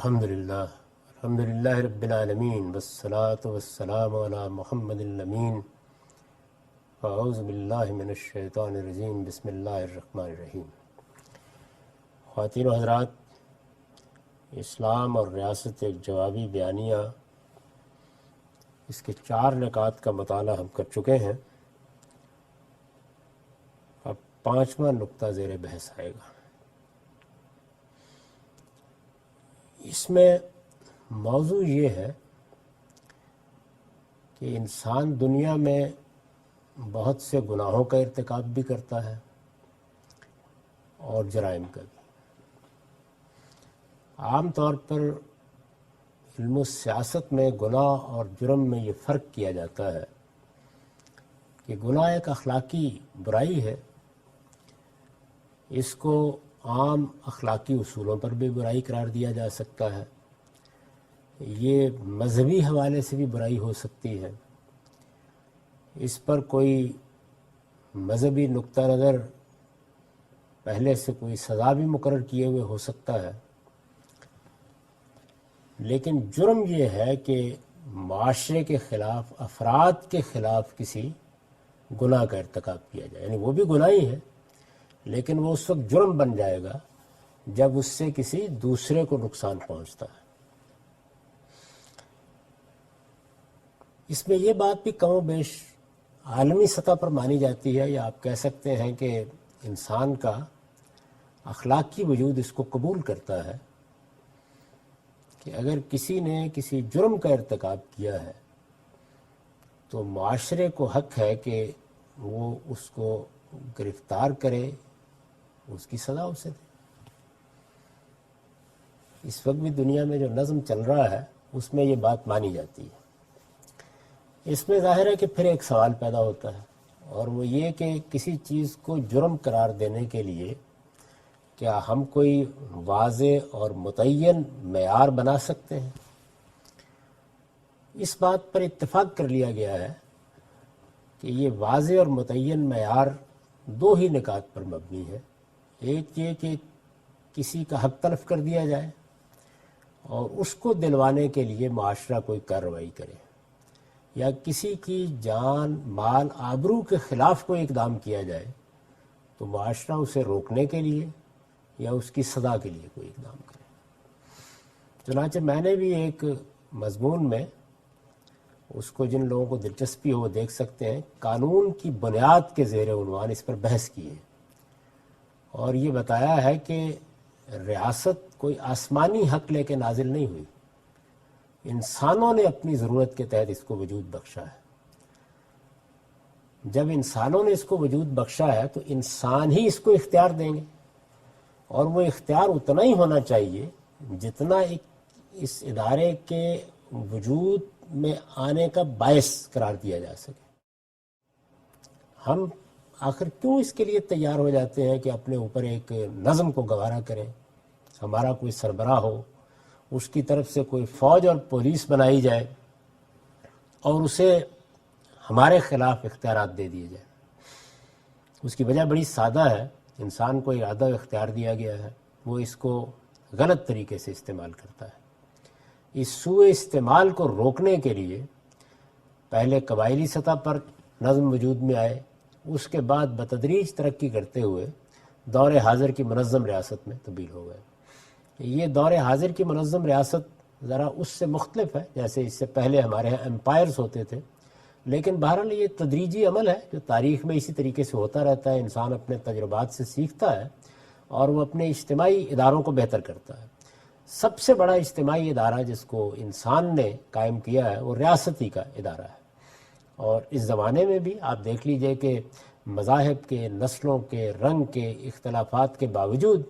الحمدللہ رب العالمین والصلاة والسلام علی محمد الامین اعوذ باللہ من الشیطان الرجیم بسم اللہ الرحمن الرحیم۔ خواتین و حضرات، اسلام اور ریاست ایک جوابی بیانیہ، اس کے 4 نکات کا مطالعہ ہم کر چکے ہیں۔ اب 5واں نقطہ زیر بحث آئے گا۔ اس میں موضوع یہ ہے کہ انسان دنیا میں بہت سے گناہوں کا ارتکاب بھی کرتا ہے اور جرائم کا بھی۔ عام طور پر علم و سیاست میں گناہ اور جرم میں یہ فرق کیا جاتا ہے کہ گناہ ایک اخلاقی برائی ہے، اس کو عام اخلاقی اصولوں پر بھی برائی قرار دیا جا سکتا ہے، یہ مذہبی حوالے سے بھی برائی ہو سکتی ہے، اس پر کوئی مذہبی نقطہ نظر پہلے سے کوئی سزا بھی مقرر کیے ہوئے ہو سکتا ہے۔ لیکن جرم یہ ہے کہ معاشرے کے خلاف، افراد کے خلاف کسی گناہ کا ارتکاب کیا جائے، یعنی وہ بھی گناہ ہی ہے لیکن وہ اس وقت جرم بن جائے گا جب اس سے کسی دوسرے کو نقصان پہنچتا ہے۔ اس میں یہ بات بھی کم و بیش عالمی سطح پر مانی جاتی ہے، یا آپ کہہ سکتے ہیں کہ انسان کا اخلاقی وجود اس کو قبول کرتا ہے کہ اگر کسی نے کسی جرم کا ارتکاب کیا ہے تو معاشرے کو حق ہے کہ وہ اس کو گرفتار کرے، اس کی سزا اسے دے۔ اس وقت بھی دنیا میں جو نظم چل رہا ہے اس میں یہ بات مانی جاتی ہے۔ اس میں ظاہر ہے کہ پھر ایک سوال پیدا ہوتا ہے، اور وہ یہ کہ کسی چیز کو جرم قرار دینے کے لیے کیا ہم کوئی واضح اور متعین معیار بنا سکتے ہیں؟ اس بات پر اتفاق کر لیا گیا ہے کہ یہ واضح اور متعین معیار 2 ہی نکات پر مبنی ہے۔ ایک یہ کہ کسی کا حق تلف کر دیا جائے اور اس کو دلوانے کے لیے معاشرہ کوئی کارروائی کرے، یا کسی کی جان، مال، آبرو کے خلاف کوئی اقدام کیا جائے تو معاشرہ اسے روکنے کے لیے یا اس کی سزا کے لیے کوئی اقدام کرے۔ چنانچہ میں نے بھی ایک مضمون میں، اس کو جن لوگوں کو دلچسپی ہو وہ دیکھ سکتے ہیں، قانون کی بنیاد کے زیر عنوان اس پر بحث کی ہے، اور یہ بتایا ہے کہ ریاست کوئی آسمانی حق لے کے نازل نہیں ہوئی، انسانوں نے اپنی ضرورت کے تحت اس کو وجود بخشا ہے۔ جب انسانوں نے اس کو وجود بخشا ہے تو انسان ہی اس کو اختیار دیں گے، اور وہ اختیار اتنا ہی ہونا چاہیے جتنا اس ادارے کے وجود میں آنے کا باعث قرار دیا جا سکے۔ ہم آخر کیوں اس کے لیے تیار ہو جاتے ہیں کہ اپنے اوپر ایک نظم کو گوارا کریں، ہمارا کوئی سربراہ ہو، اس کی طرف سے کوئی فوج اور پولیس بنائی جائے اور اسے ہمارے خلاف اختیارات دے دیے جائیں؟ اس کی وجہ بڑی سادہ ہے، انسان کو ارادہ و اختیار دیا گیا ہے، وہ اس کو غلط طریقے سے استعمال کرتا ہے۔ اس سوء استعمال کو روکنے کے لیے پہلے قبائلی سطح پر نظم وجود میں آئے، اس کے بعد بتدریج ترقی کرتے ہوئے دور حاضر کی منظم ریاست میں تبدیل ہو گئے۔ یہ دور حاضر کی منظم ریاست ذرا اس سے مختلف ہے، جیسے اس سے پہلے ہمارے ہاں امپائرز ہوتے تھے، لیکن بہرحال یہ تدریجی عمل ہے جو تاریخ میں اسی طریقے سے ہوتا رہتا ہے۔ انسان اپنے تجربات سے سیکھتا ہے اور وہ اپنے اجتماعی اداروں کو بہتر کرتا ہے۔ سب سے بڑا اجتماعی ادارہ جس کو انسان نے قائم کیا ہے وہ ریاستی کا ادارہ ہے، اور اس زمانے میں بھی آپ دیکھ لیجئے کہ مذاہب کے، نسلوں کے، رنگ کے اختلافات کے باوجود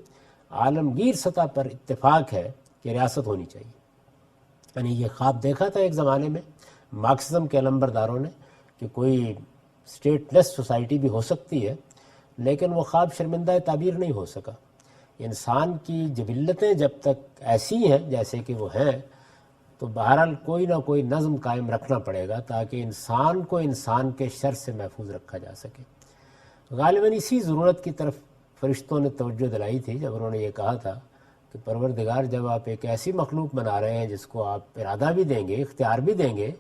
عالمگیر سطح پر اتفاق ہے کہ ریاست ہونی چاہیے۔ یعنی یہ خواب دیکھا تھا ایک زمانے میں مارکسزم کے علمبرداروں نے کہ کوئی اسٹیٹ لیس سوسائٹی بھی ہو سکتی ہے، لیکن وہ خواب شرمندہ تعبیر نہیں ہو سکا۔ انسان کی جبلتیں جب تک ایسی ہیں جیسے کہ وہ ہیں تو بہرحال کوئی نہ کوئی نظم قائم رکھنا پڑے گا تاکہ انسان کو انسان کے شر سے محفوظ رکھا جا سکے۔ غالباً اسی ضرورت کی طرف فرشتوں نے توجہ دلائی تھی جب انہوں نے یہ کہا تھا کہ پروردگار جب آپ ایک ایسی مخلوق بنا رہے ہیں جس کو آپ ارادہ بھی دیں گے، اختیار بھی دیں گے،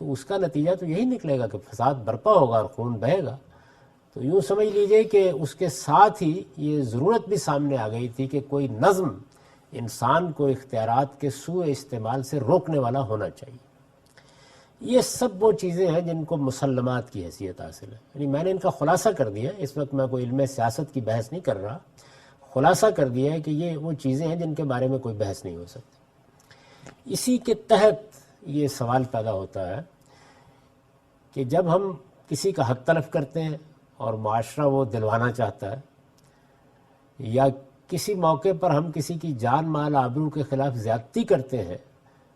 تو اس کا نتیجہ تو یہی نکلے گا کہ فساد برپا ہوگا اور خون بہے گا۔ تو یوں سمجھ لیجئے کہ اس کے ساتھ ہی یہ ضرورت بھی سامنے آ گئی تھی کہ کوئی نظم انسان کو اختیارات کے سوء استعمال سے روکنے والا ہونا چاہیے۔ یہ سب وہ چیزیں ہیں جن کو مسلمات کی حیثیت حاصل ہے، یعنی میں نے ان کا خلاصہ کر دیا۔ اس وقت میں کوئی علم سیاست کی بحث نہیں کر رہا، خلاصہ کر دیا ہے کہ یہ وہ چیزیں ہیں جن کے بارے میں کوئی بحث نہیں ہو سکتی۔ اسی کے تحت یہ سوال پیدا ہوتا ہے کہ جب ہم کسی کا حق تلف کرتے ہیں اور معاشرہ وہ دلوانا چاہتا ہے، یا کسی موقع پر ہم کسی کی جان مال آبرو کے خلاف زیادتی کرتے ہیں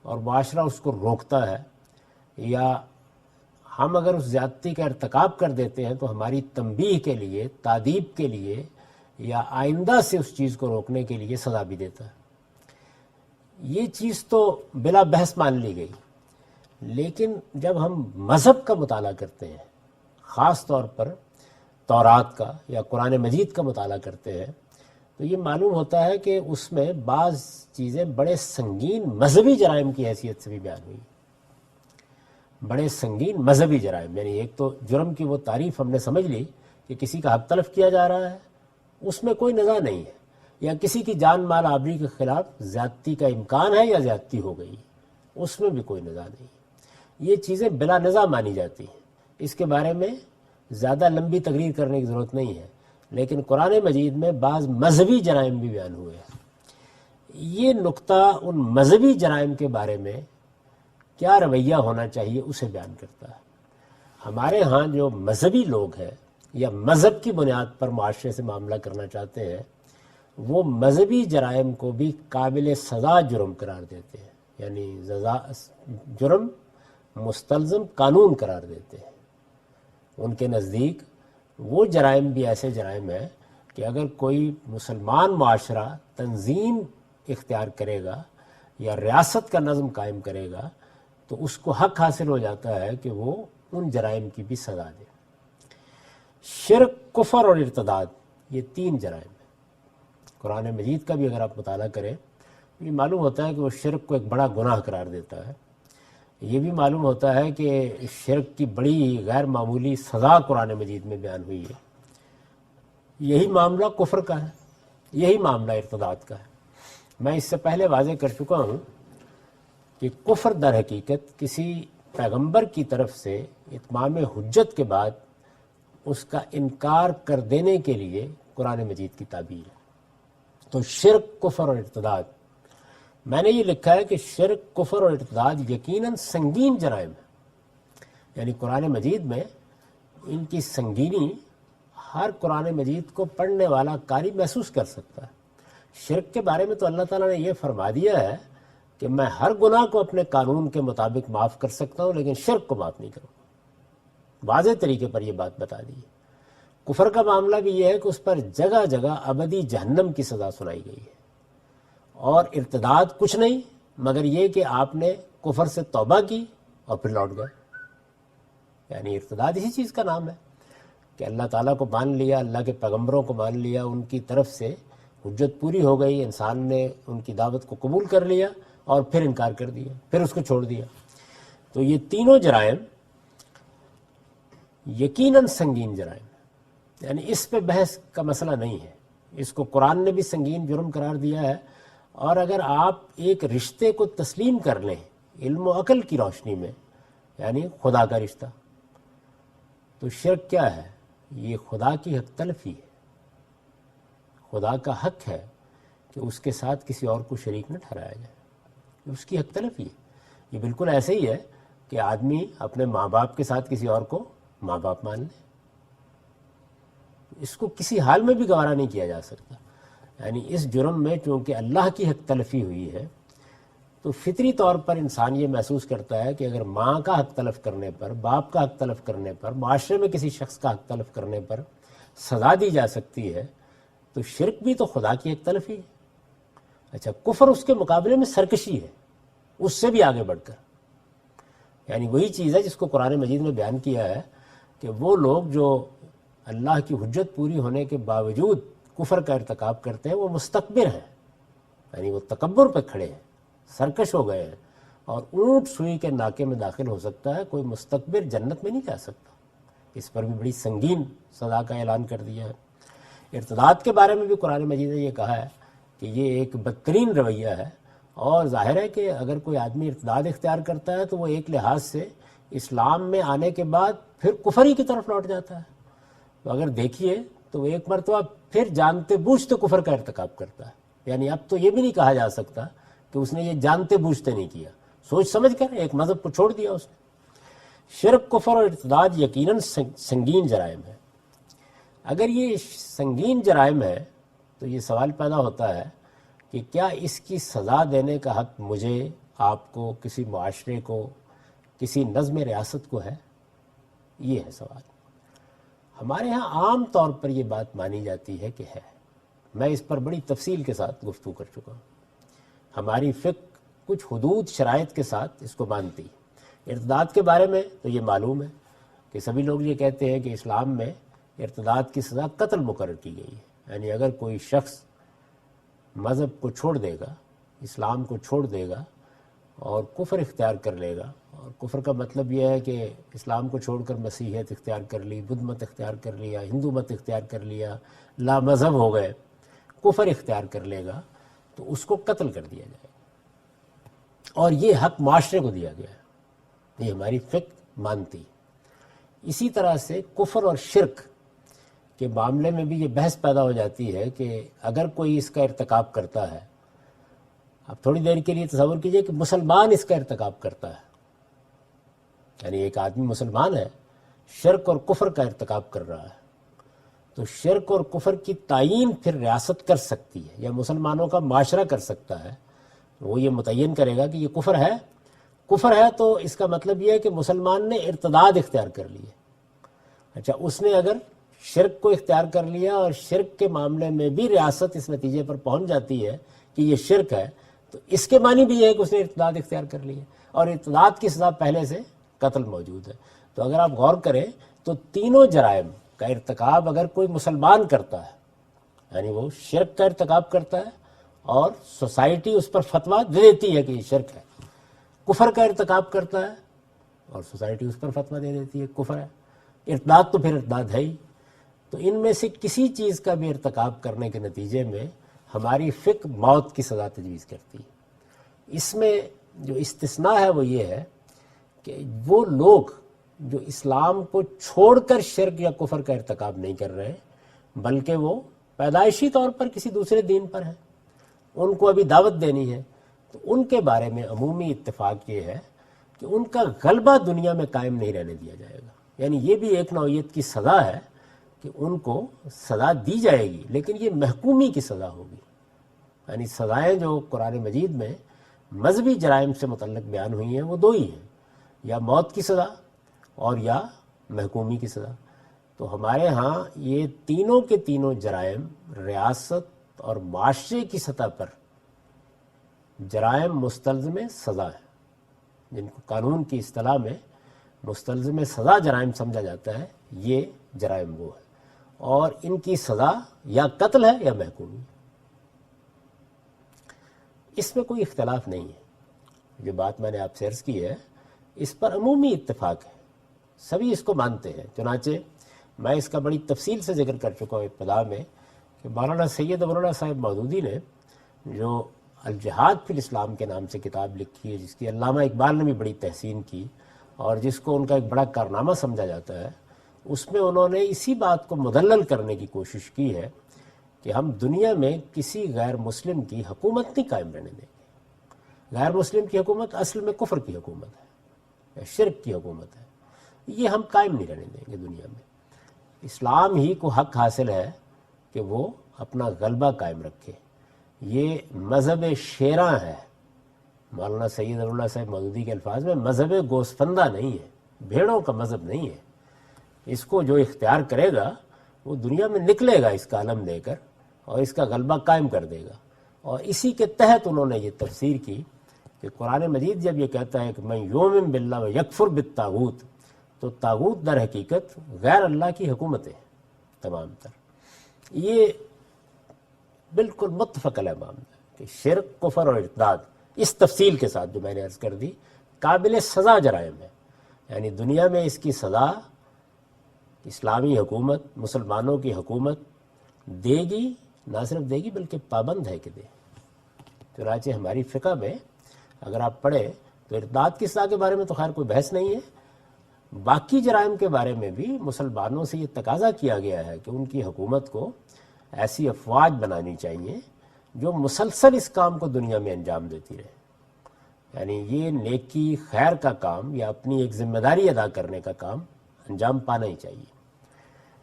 اور معاشرہ اس کو روکتا ہے، یا ہم اگر اس زیادتی کا ارتکاب کر دیتے ہیں تو ہماری تنبیہ کے لیے، تادیب کے لیے، یا آئندہ سے اس چیز کو روکنے کے لیے سزا بھی دیتا ہے۔ یہ چیز تو بلا بحث مان لی گئی، لیکن جب ہم مذہب کا مطالعہ کرتے ہیں، خاص طور پر تورات کا یا قرآن مجید کا مطالعہ کرتے ہیں، تو یہ معلوم ہوتا ہے کہ اس میں بعض چیزیں بڑے سنگین مذہبی جرائم کی حیثیت سے بھی بیان ہوئی، بڑے سنگین مذہبی جرائم۔ یعنی ایک تو جرم کی وہ تعریف ہم نے سمجھ لی کہ کسی کا حق تلف کیا جا رہا ہے، اس میں کوئی نزاع نہیں ہے، یا کسی کی جان مال آبری کے خلاف زیادتی کا امکان ہے یا زیادتی ہو گئی، اس میں بھی کوئی نزاع نہیں۔ یہ چیزیں بلا نزاع مانی جاتی ہیں، اس کے بارے میں زیادہ لمبی تقریر کرنے کی ضرورت نہیں ہے، لیکن قرآن مجید میں بعض مذہبی جرائم بھی بیان ہوئے ہیں۔ یہ نقطہ ان مذہبی جرائم کے بارے میں کیا رویہ ہونا چاہیے اسے بیان کرتا ہے۔ ہمارے ہاں جو مذہبی لوگ ہیں یا مذہب کی بنیاد پر معاشرے سے معاملہ کرنا چاہتے ہیں، وہ مذہبی جرائم کو بھی قابل سزا جرم قرار دیتے ہیں، یعنی جرم مستلزم قانون قرار دیتے ہیں۔ ان کے نزدیک وہ جرائم بھی ایسے جرائم ہیں کہ اگر کوئی مسلمان معاشرہ تنظیم اختیار کرے گا یا ریاست کا نظم قائم کرے گا تو اس کو حق حاصل ہو جاتا ہے کہ وہ ان جرائم کی بھی سزا دے۔ شرک، کفر اور ارتداد، یہ تین جرائم ہیں۔ قرآن مجید کا بھی اگر آپ مطالعہ کریں تو یہ معلوم ہوتا ہے کہ وہ شرک کو ایک بڑا گناہ قرار دیتا ہے۔ یہ بھی معلوم ہوتا ہے کہ شرک کی بڑی غیر معمولی سزا قرآن مجید میں بیان ہوئی ہے۔ یہی معاملہ کفر کا ہے، یہی معاملہ ارتداد کا ہے۔ میں اس سے پہلے واضح کر چکا ہوں کہ کفر در حقیقت کسی پیغمبر کی طرف سے اتمام حجت کے بعد اس کا انکار کر دینے کے لیے قرآن مجید کی تعبیر ہے۔ تو شرک، کفر اور ارتداد، میں نے یہ لکھا ہے کہ شرک، کفر اور ارتداد یقیناً سنگین جرائم ہے، یعنی قرآن مجید میں ان کی سنگینی ہر قرآن مجید کو پڑھنے والا قاری محسوس کر سکتا ہے۔ شرک کے بارے میں تو اللہ تعالیٰ نے یہ فرما دیا ہے کہ میں ہر گناہ کو اپنے قانون کے مطابق معاف کر سکتا ہوں، لیکن شرک کو معاف نہیں کروں۔ واضح طریقے پر یہ بات بتا دی ہے۔ کفر کا معاملہ بھی یہ ہے کہ اس پر جگہ جگہ ابدی جہنم کی سزا سنائی گئی ہے، اور ارتداد کچھ نہیں مگر یہ کہ آپ نے کفر سے توبہ کی اور پھر لوٹ گئے۔ یعنی ارتداد اسی چیز کا نام ہے کہ اللہ تعالیٰ کو مان لیا، اللہ کے پیغمبروں کو مان لیا، ان کی طرف سے حجت پوری ہو گئی، انسان نے ان کی دعوت کو قبول کر لیا اور پھر انکار کر دیا، پھر اس کو چھوڑ دیا۔ تو یہ تینوں جرائم یقیناً سنگین جرائم، یعنی اس پہ بحث کا مسئلہ نہیں ہے۔ اس کو قرآن نے بھی سنگین جرم قرار دیا ہے، اور اگر آپ ایک رشتے کو تسلیم کر لیں علم و عقل کی روشنی میں، یعنی خدا کا رشتہ، تو شرک کیا ہے؟ یہ خدا کی حق تلفی ہے۔ خدا کا حق ہے کہ اس کے ساتھ کسی اور کو شریک نہ ٹھہرایا جائے، یہ اس کی حق تلفی ہے۔ یہ بالکل ایسے ہی ہے کہ آدمی اپنے ماں باپ کے ساتھ کسی اور کو ماں باپ مان لے، اس کو کسی حال میں بھی گوارا نہیں کیا جا سکتا۔ یعنی اس جرم میں چونکہ اللہ کی حق تلفی ہوئی ہے، تو فطری طور پر انسان یہ محسوس کرتا ہے کہ اگر ماں کا حق تلف کرنے پر، باپ کا حق تلف کرنے پر، معاشرے میں کسی شخص کا حق تلف کرنے پر سزا دی جا سکتی ہے، تو شرک بھی تو خدا کی حق تلفی ہے۔ اچھا، کفر اس کے مقابلے میں سرکشی ہے، اس سے بھی آگے بڑھ کر، یعنی وہی چیز ہے جس کو قرآن مجید میں بیان کیا ہے کہ وہ لوگ جو اللہ کی حجت پوری ہونے کے باوجود کفر کا ارتکاب کرتے ہیں وہ مستکبر ہیں، یعنی وہ تکبر پہ کھڑے ہیں، سرکش ہو گئے ہیں، اور اونٹ سوئی کے ناکے میں داخل ہو سکتا ہے، کوئی مستکبر جنت میں نہیں جا سکتا۔ اس پر بھی بڑی سنگین سزا کا اعلان کر دیا ہے۔ ارتداد کے بارے میں بھی قرآن مجید نے یہ کہا ہے کہ یہ ایک بدترین رویہ ہے، اور ظاہر ہے کہ اگر کوئی آدمی ارتداد اختیار کرتا ہے تو وہ ایک لحاظ سے اسلام میں آنے کے بعد پھر کفر ہی کی طرف لوٹ جاتا ہے۔ تو اگر دیکھیے تو وہ ایک مرتبہ پھر جانتے بوجھتے کفر کا ارتکاب کرتا ہے، یعنی اب تو یہ بھی نہیں کہا جا سکتا کہ اس نے یہ جانتے بوجھتے نہیں کیا، سوچ سمجھ کر ایک مذہب کو چھوڑ دیا اس نے۔ شرک، کفر اور ارتداد یقیناً سنگین جرائم ہے۔ اگر یہ سنگین جرائم ہے تو یہ سوال پیدا ہوتا ہے کہ کیا اس کی سزا دینے کا حق مجھے، آپ کو، کسی معاشرے کو، کسی نظم ریاست کو ہے؟ یہ ہے سوال۔ ہمارے ہاں عام طور پر یہ بات مانی جاتی ہے کہ ہے۔ میں اس پر بڑی تفصیل کے ساتھ گفتگو کر چکا ہوں۔ ہماری فقہ کچھ حدود شرائط کے ساتھ اس کو مانتی ہے۔ ارتداد کے بارے میں تو یہ معلوم ہے کہ سبھی لوگ یہ کہتے ہیں کہ اسلام میں ارتداد کی سزا قتل مقرر کی گئی ہے، یعنی اگر کوئی شخص مذہب کو چھوڑ دے گا، اسلام کو چھوڑ دے گا اور کفر اختیار کر لے گا، اور کفر کا مطلب یہ ہے کہ اسلام کو چھوڑ کر مسیحیت اختیار کر لی، بدھ مت اختیار کر لیا، ہندو مت اختیار کر لیا، لا مذہب ہو گئے، کفر اختیار کر لے گا، تو اس کو قتل کر دیا جائے گا، اور یہ حق معاشرے کو دیا گیا ہے۔ یہ ہماری فقہ مانتی۔ اسی طرح سے کفر اور شرک کے معاملے میں بھی یہ بحث پیدا ہو جاتی ہے کہ اگر کوئی اس کا ارتکاب کرتا ہے، اب تھوڑی دیر کے لیے تصور کیجئے کہ مسلمان اس کا ارتکاب کرتا ہے، یعنی ایک آدمی مسلمان ہے، شرک اور کفر کا ارتکاب کر رہا ہے، تو شرک اور کفر کی تعیین پھر ریاست کر سکتی ہے یا مسلمانوں کا معاشرہ کر سکتا ہے۔ وہ یہ متعین کرے گا کہ یہ کفر ہے۔ کفر ہے تو اس کا مطلب یہ ہے کہ مسلمان نے ارتداد اختیار کر لی ہے۔ اچھا، اس نے اگر شرک کو اختیار کر لیا اور شرک کے معاملے میں بھی ریاست اس نتیجے پر پہنچ جاتی ہے کہ یہ شرک ہے، تو اس کے معنی بھی یہ ہے کہ اس نے ارتداد اختیار کر لی ہے، اور ارتداد کی سزا پہلے سے قتل موجود ہے۔ تو اگر آپ غور کریں تو تینوں جرائم کا ارتکاب اگر کوئی مسلمان کرتا ہے، یعنی وہ شرک کا ارتکاب کرتا ہے اور سوسائٹی اس پر فتویٰ دے دیتی ہے کہ یہ شرک ہے، کفر کا ارتکاب کرتا ہے اور سوسائٹی اس پر فتویٰ دے دیتی ہے کفر ہے، ارتداد تو پھر ارتداد ہے ہی۔ تو ان میں سے کسی چیز کا بھی ارتکاب کرنے کے نتیجے میں ہماری فقہ موت کی سزا تجویز کرتی ہے۔ اس میں جو استثناء ہے وہ یہ ہے کہ وہ لوگ جو اسلام کو چھوڑ کر شرک یا کفر کا ارتکاب نہیں کر رہے بلکہ وہ پیدائشی طور پر کسی دوسرے دین پر ہیں، ان کو ابھی دعوت دینی ہے، تو ان کے بارے میں عمومی اتفاق یہ ہے کہ ان کا غلبہ دنیا میں قائم نہیں رہنے دیا جائے گا۔ یعنی یہ بھی ایک نوعیت کی سزا ہے کہ ان کو سزا دی جائے گی، لیکن یہ محکومی کی سزا ہوگی۔ یعنی سزائیں جو قرآن مجید میں مذہبی جرائم سے متعلق بیان ہوئی ہیں وہ دو ہی ہیں، یا موت کی سزا اور یا محکومی کی سزا۔ تو ہمارے ہاں یہ تینوں کے تینوں جرائم ریاست اور معاشرے کی سطح پر جرائم مستلزم سزا ہے، جن کو قانون کی اصطلاح میں مستلزم سزا جرائم سمجھا جاتا ہے، یہ جرائم وہ ہے، اور ان کی سزا یا قتل ہے یا محکومی۔ اس میں کوئی اختلاف نہیں ہے، جو بات میں نے آپ سے عرض کی ہے اس پر عمومی اتفاق ہے، سبھی اس کو مانتے ہیں۔ چنانچہ میں اس کا بڑی تفصیل سے ذکر کر چکا ہوں ابتدا میں کہ مولانا سید ابوالعلا صاحب مودودی نے جو الجہاد فی الاسلام کے نام سے کتاب لکھی ہے، جس کی علامہ اقبال نے بھی بڑی تحسین کی اور جس کو ان کا ایک بڑا کارنامہ سمجھا جاتا ہے، اس میں انہوں نے اسی بات کو مدلل کرنے کی کوشش کی ہے کہ ہم دنیا میں کسی غیر مسلم کی حکومت نہیں قائم رہنے دیں گے۔ غیر مسلم کی حکومت اصل میں کفر کی حکومت ہے یا شرک کی حکومت ہے، یہ ہم قائم نہیں رہنے دیں گے دنیا میں۔ اسلام ہی کو حق حاصل ہے کہ وہ اپنا غلبہ قائم رکھے۔ یہ مذہب شیراں ہے، مولانا سید ابوالعلا صاحب مودودی کے الفاظ میں مذہب گوسفندہ نہیں ہے، بھیڑوں کا مذہب نہیں ہے۔ اس کو جو اختیار کرے گا وہ دنیا میں نکلے گا اس کا علم دے کر اور اس کا غلبہ قائم کر دے گا۔ اور اسی کے تحت انہوں نے یہ تفسیر کی کہ قرآن مجید جب یہ کہتا ہے کہ من یؤمن باللہ و یکفر بالطاغوت، تو طاغوت در حقیقت غیر اللہ کی حکومتیں تمام تر۔ یہ بالکل متفق علیہ معاملہ ہے کہ شرک، کفر اور ارتداد اس تفصیل کے ساتھ جو میں نے عرض کر دی قابل سزا جرائم ہے، یعنی دنیا میں اس کی سزا اسلامی حکومت، مسلمانوں کی حکومت دے گی، نہ صرف دے گی بلکہ پابند ہے کہ دے۔ چنانچہ ہماری فقہ میں اگر آپ پڑھیں تو ارتداد کی سزا کے بارے میں تو خیر کوئی بحث نہیں ہے، باقی جرائم کے بارے میں بھی مسلمانوں سے یہ تقاضا کیا گیا ہے کہ ان کی حکومت کو ایسی افواج بنانی چاہیے جو مسلسل اس کام کو دنیا میں انجام دیتی رہے، یعنی یہ نیکی خیر کا کام یا اپنی ایک ذمہ داری ادا کرنے کا کام انجام پانا ہی چاہیے۔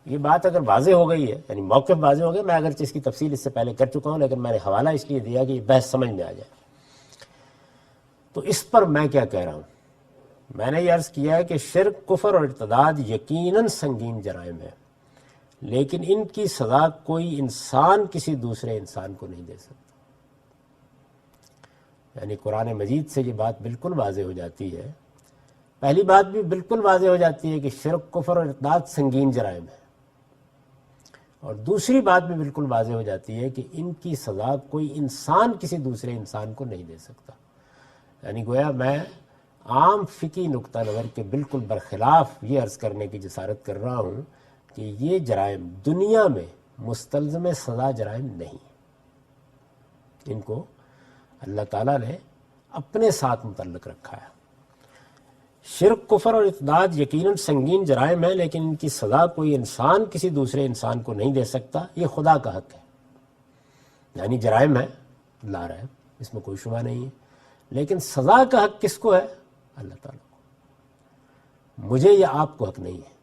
یہ بات اگر واضح ہو گئی ہے، یعنی موقف واضح ہو گیا، میں اگرچہ اس کی تفصیل اس سے پہلے کر چکا ہوں لیکن میں نے حوالہ اس لیے دیا کہ یہ بحث سمجھ میں آ جائے۔ تو اس پر میں کیا کہہ رہا ہوں، میں نے یہ عرض کیا ہے کہ شرک، کفر اور ارتداد یقیناً سنگین جرائم ہے، لیکن ان کی سزا کوئی انسان کسی دوسرے انسان کو نہیں دے سکتا۔ یعنی قرآن مجید سے یہ بات بالکل واضح ہو جاتی ہے، پہلی بات بھی بالکل واضح ہو جاتی ہے کہ شرک، کفر اور ارتداد سنگین جرائم ہے، اور دوسری بات بھی بالکل واضح ہو جاتی ہے کہ ان کی سزا کوئی انسان کسی دوسرے انسان کو نہیں دے سکتا۔ یعنی گویا میں عام فقہی نقطہ نظر کے بالکل برخلاف یہ عرض کرنے کی جسارت کر رہا ہوں کہ یہ جرائم دنیا میں مستلزم سزا جرائم نہیں، ان کو اللہ تعالیٰ نے اپنے ساتھ متعلق رکھا ہے۔ شرک، کفر اور ارتداد یقیناً سنگین جرائم ہے، لیکن ان کی سزا کوئی انسان کسی دوسرے انسان کو نہیں دے سکتا، یہ خدا کا حق ہے۔ یعنی جرائم ہے لا رہا ہے، اس میں کوئی شبہ نہیں ہے، لیکن سزا کا حق کس کو ہے؟ اللہ تعالیٰ کو۔ مجھے یا آپ کو حق نہیں ہے۔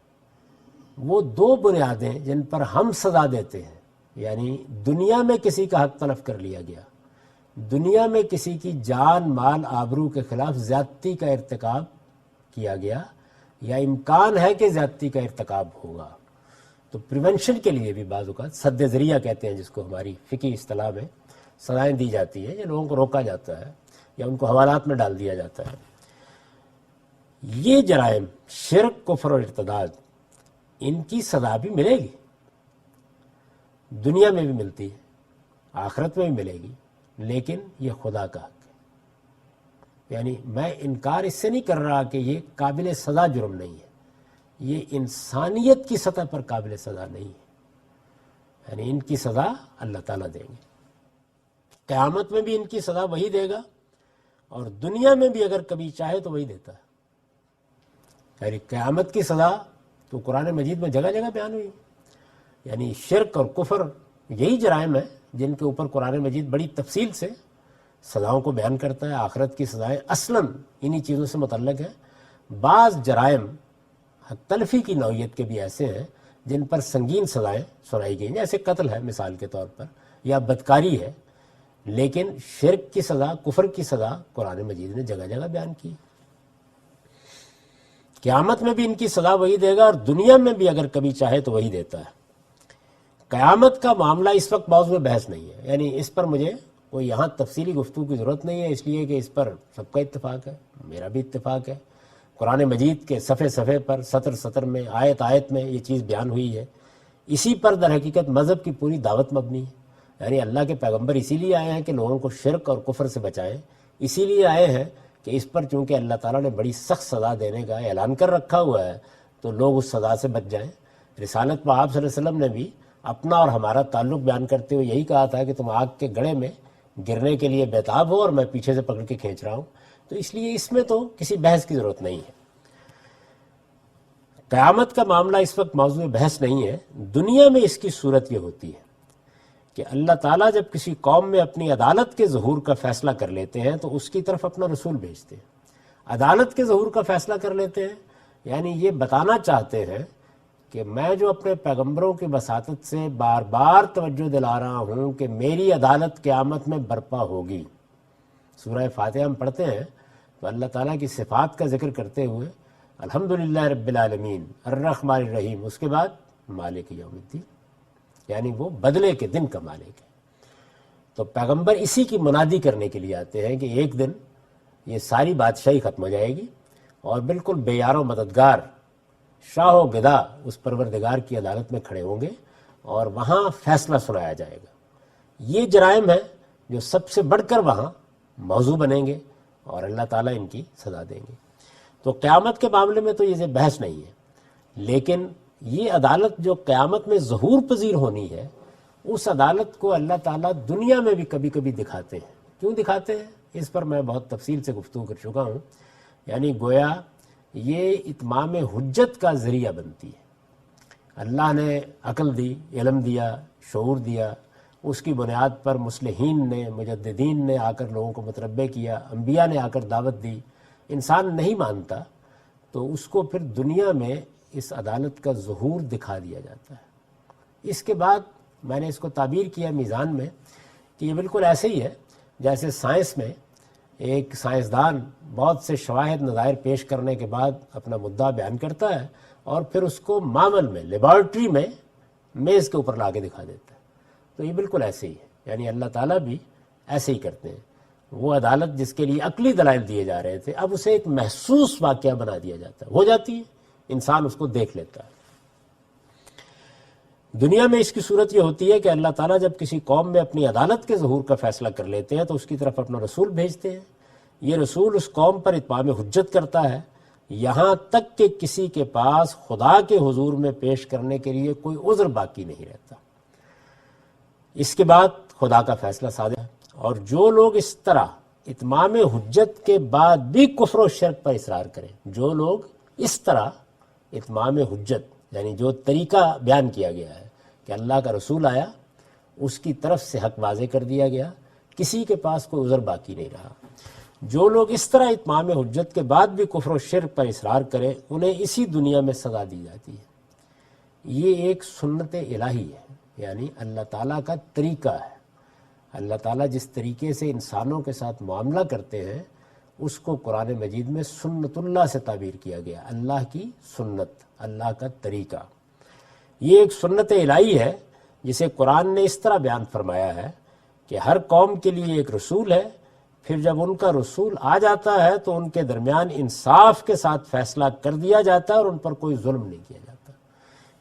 وہ دو بنیادیں جن پر ہم سزا دیتے ہیں، یعنی دنیا میں کسی کا حق تلف کر لیا گیا، دنیا میں کسی کی جان، مال، آبرو کے خلاف زیادتی کا ارتکاب کیا گیا یا امکان ہے کہ زیادتی کا ارتکاب ہوگا، تو پریونشن کے لیے بھی بعض اوقات سد ذریعہ کہتے ہیں جس کو ہماری فقہی اصطلاح میں سزائیں دی جاتی ہیں، یا لوگوں کو روکا جاتا ہے یا ان کو حوالات میں ڈال دیا جاتا ہے۔ یہ جرائم شرک، کفر اور ارتداد، ان کی سزا بھی ملے گی، دنیا میں بھی ملتی ہے، آخرت میں بھی ملے گی، لیکن یہ خدا کا حق ہے۔ یعنی میں انکار اس سے نہیں کر رہا کہ یہ قابل سزا جرم نہیں ہے، یہ انسانیت کی سطح پر قابل سزا نہیں ہے، یعنی ان کی سزا اللہ تعالیٰ دیں گے، قیامت میں بھی ان کی سزا وہی دے گا، اور دنیا میں بھی اگر کبھی چاہے تو وہی دیتا ہے۔ یعنی قیامت کی سزا تو قرآن مجید میں جگہ جگہ بیان ہوئی، یعنی شرک اور کفر یہی جرائم ہیں جن کے اوپر قرآن مجید بڑی تفصیل سے سزاؤں کو بیان کرتا ہے۔ آخرت کی سزائیں اصلاً انہی چیزوں سے متعلق ہیں۔ بعض جرائم حق تلفی کی نوعیت کے بھی ایسے ہیں جن پر سنگین سزائیں سنائی گئی، جیسے قتل ہے مثال کے طور پر، یا بدکاری ہے، لیکن شرک کی سزا، کفر کی سزا قرآن مجید نے جگہ جگہ بیان کی۔ قیامت میں بھی ان کی سزا وہی دے گا، اور دنیا میں بھی اگر کبھی چاہے تو وہی دیتا ہے۔ قیامت کا معاملہ اس وقت موضوع بحث نہیں ہے، یعنی اس پر مجھے کوئی یہاں تفصیلی گفتگو کی ضرورت نہیں ہے، اس لیے کہ اس پر سب کا اتفاق ہے، میرا بھی اتفاق ہے۔ قرآن مجید کے صفحے صفحے پر، سطر سطر میں، آیت آیت میں یہ چیز بیان ہوئی ہے۔ اسی پر در حقیقت مذہب کی پوری دعوت مبنی ہے، یعنی اللہ کے پیغمبر اسی لیے آئے ہیں کہ لوگوں کو شرک اور کفر سے بچائیں، اسی لیے آئے ہیں کہ اس پر چونکہ اللہ تعالیٰ نے بڑی سخت سزا دینے کا اعلان کر رکھا ہوا ہے تو لوگ اس سزا سے بچ جائیں۔ رسالت میں آپ صلی اللہ علیہ وسلم نے بھی اپنا اور ہمارا تعلق بیان کرتے ہوئے یہی کہا تھا کہ تم آگ کے گڑھے میں گرنے کے لیے بیتاب ہو اور میں پیچھے سے پکڑ کے کھینچ رہا ہوں، تو اس لیے اس میں تو کسی بحث کی ضرورت نہیں ہے۔ قیامت کا معاملہ اس وقت موضوع بحث نہیں ہے۔ دنیا میں اس کی صورت یہ ہوتی ہے کہ اللہ تعالیٰ جب کسی قوم میں اپنی عدالت کے ظہور کا فیصلہ کر لیتے ہیں تو اس کی طرف اپنا رسول بھیجتے ہیں، عدالت کے ظہور کا فیصلہ کر لیتے ہیں، یعنی یہ بتانا چاہتے ہیں کہ میں جو اپنے پیغمبروں کی وساطت سے بار بار توجہ دلا رہا ہوں کہ میری عدالت قیامت میں برپا ہوگی۔ سورہ فاتحہ ہم پڑھتے ہیں تو اللہ تعالیٰ کی صفات کا ذکر کرتے ہوئے الحمدللہ رب العالمین الرحمن الرحیم، اس کے بعد مالک یوم الدین، یعنی وہ بدلے کے دن کا مالک ہے۔ تو پیغمبر اسی کی منادی کرنے کے لیے آتے ہیں کہ ایک دن یہ ساری بادشاہی ختم ہو جائے گی اور بالکل بے یار و مددگار شاہ و گدا اس پروردگار کی عدالت میں کھڑے ہوں گے اور وہاں فیصلہ سنایا جائے گا۔ یہ جرائم ہیں جو سب سے بڑھ کر وہاں موضوع بنیں گے اور اللہ تعالیٰ ان کی سزا دیں گے۔ تو قیامت کے معاملے میں تو یہ بحث نہیں ہے، لیکن یہ عدالت جو قیامت میں ظہور پذیر ہونی ہے، اس عدالت کو اللہ تعالیٰ دنیا میں بھی کبھی کبھی دکھاتے ہیں۔ کیوں دکھاتے ہیں اس پر میں بہت تفصیل سے گفتگو کر چکا ہوں۔ یعنی گویا یہ اتمام حجت کا ذریعہ بنتی ہے۔ اللہ نے عقل دی، علم دیا، شعور دیا، اس کی بنیاد پر مصلحین نے، مجددین نے آ کر لوگوں کو متربع کیا، انبیاء نے آ کر دعوت دی، انسان نہیں مانتا تو اس کو پھر دنیا میں اس عدالت کا ظہور دکھا دیا جاتا ہے۔ اس کے بعد میں نے اس کو تعبیر کیا میزان میں کہ یہ بالکل ایسے ہی ہے جیسے سائنس میں ایک سائنسدان بہت سے شواہد نظائر پیش کرنے کے بعد اپنا مدعا بیان کرتا ہے اور پھر اس کو معمل میں، لیبارٹری میں میز کے اوپر لا کے دکھا دیتا ہے۔ تو یہ بالکل ایسے ہی ہے، یعنی اللہ تعالیٰ بھی ایسے ہی کرتے ہیں۔ وہ عدالت جس کے لیے عقلی دلائل دیے جا رہے تھے، اب اسے ایک محسوس واقعہ بنا دیا جاتا ہے، ہو جاتی ہے، انسان اس کو دیکھ لیتا ہے۔ دنیا میں اس کی صورت یہ ہوتی ہے کہ اللہ تعالیٰ جب کسی قوم میں اپنی عدالت کے ظہور کا فیصلہ کر لیتے ہیں تو اس کی طرف اپنا رسول بھیجتے ہیں۔ یہ رسول اس قوم پر اتمام حجت کرتا ہے، یہاں تک کہ کسی کے پاس خدا کے حضور میں پیش کرنے کے لیے کوئی عذر باقی نہیں رہتا۔ اس کے بعد خدا کا فیصلہ صادر ہے، اور جو لوگ اس طرح اتمام حجت کے بعد بھی کفر و شرک پر اصرار کریں، جو لوگ اس طرح اتمام حجت یعنی جو طریقہ بیان کیا گیا ہے کہ اللہ کا رسول آیا، اس کی طرف سے حق واضح کر دیا گیا، کسی کے پاس کوئی عذر باقی نہیں رہا، جو لوگ اس طرح اتمام حجت کے بعد بھی کفر و شرک پر اصرار کریں انہیں اسی دنیا میں سزا دی جاتی ہے۔ یہ ایک سنت الہی ہے، یعنی اللہ تعالیٰ کا طریقہ ہے۔ اللہ تعالیٰ جس طریقے سے انسانوں کے ساتھ معاملہ کرتے ہیں اس کو قرآن مجید میں سنت اللہ سے تعبیر کیا گیا، اللہ کی سنت، اللہ کا طریقہ۔ یہ ایک سنت الہی ہے جسے قرآن نے اس طرح بیان فرمایا ہے کہ ہر قوم کے لیے ایک رسول ہے، پھر جب ان کا رسول آ جاتا ہے تو ان کے درمیان انصاف کے ساتھ فیصلہ کر دیا جاتا ہے اور ان پر کوئی ظلم نہیں کیا جاتا۔